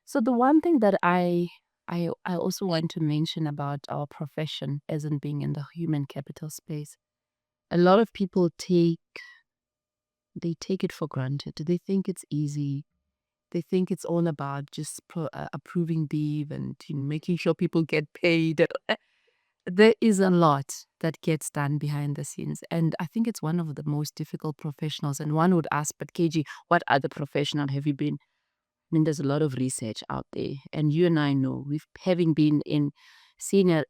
So the one thing that I also want to mention about our profession as in being in the human capital space, a lot of people take it for granted. They think it's easy. They think it's all about just approving leave and making sure people get paid. There is a lot that gets done behind the scenes, and I think it's one of the most difficult professionals. And one would ask, but KG, what other professional have you been? I mean, there's a lot of research out there, and you and I know, having been in senior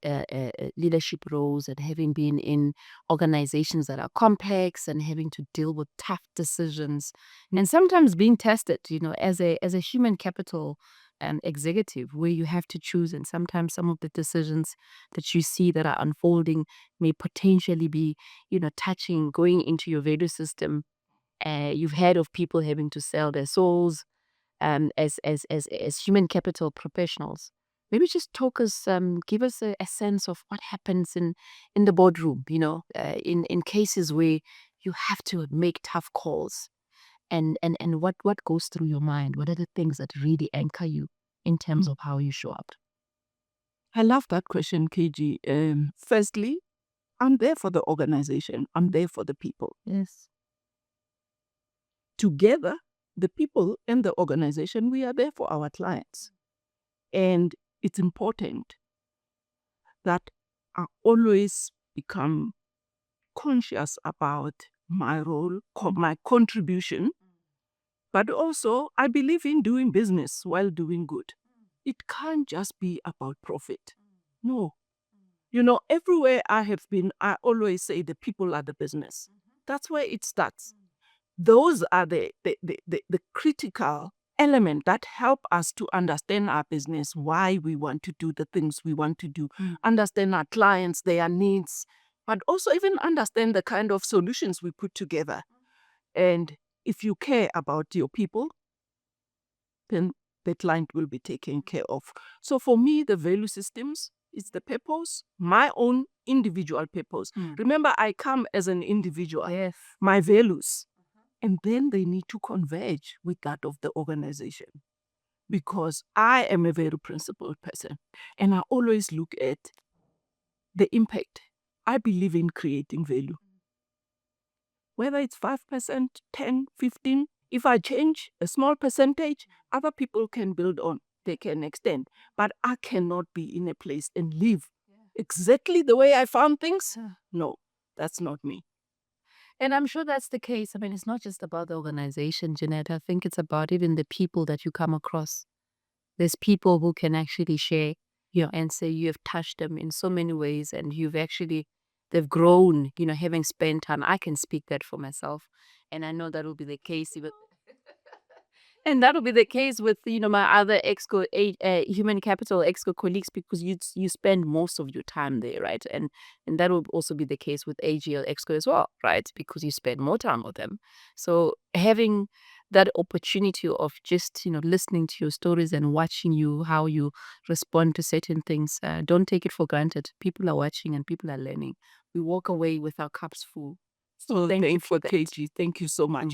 leadership roles and having been in organizations that are complex and having to deal with tough decisions, and sometimes being tested, as a human capital executive, where you have to choose, and sometimes some of the decisions that you see that are unfolding may potentially be, going into your value system. You've heard of people having to sell their souls as human capital professionals. Maybe just give us a sense of what happens in the boardroom, in cases where you have to make tough calls, and what goes through your mind. What are the things that really anchor you in terms of how you show up? I love that question, KG. Firstly, I'm there for the organization. I'm there for the people. Yes. Together, the people and the organization, we are there for our clients. And it's important that I always become conscious about my role, my contribution, but also I believe in doing business while doing good. It can't just be about profit. No. Everywhere I have been, I always say the people are the business. That's where it starts. Those are the critical element that help us to understand our business, why we want to do the things we want to do, understand our clients, their needs, but also even understand the kind of solutions we put together. And if you care about your people, then the client will be taken care of. So for me, the value systems is the purpose, my own individual purpose. Remember, I come as an individual. Yes. My values. And then they need to converge with that of the organization. Because I am a very principled person. And I always look at the impact. I believe in creating value. Whether it's 5%, 10, 15, if I change a small percentage, other people can build on. They can extend. But I cannot be in a place and live exactly the way I found things. No, that's not me. And I'm sure that's the case. I mean, it's not just about the organization, Jeanett. I think it's about even the people that you come across. There's people who can actually share, and say you have touched them in so many ways, and they've grown, having spent time. I can speak that for myself. And I know that will be the case even. And that'll be the case with, my other human capital exco colleagues, because you spend most of your time there, right? And that will also be the case with AGL exco as well, right? Because you spend more time with them. So having that opportunity of just, listening to your stories and watching how you respond to certain things, don't take it for granted. People are watching and people are learning. We walk away with our cups full. So thank you for KG. Thank you so much.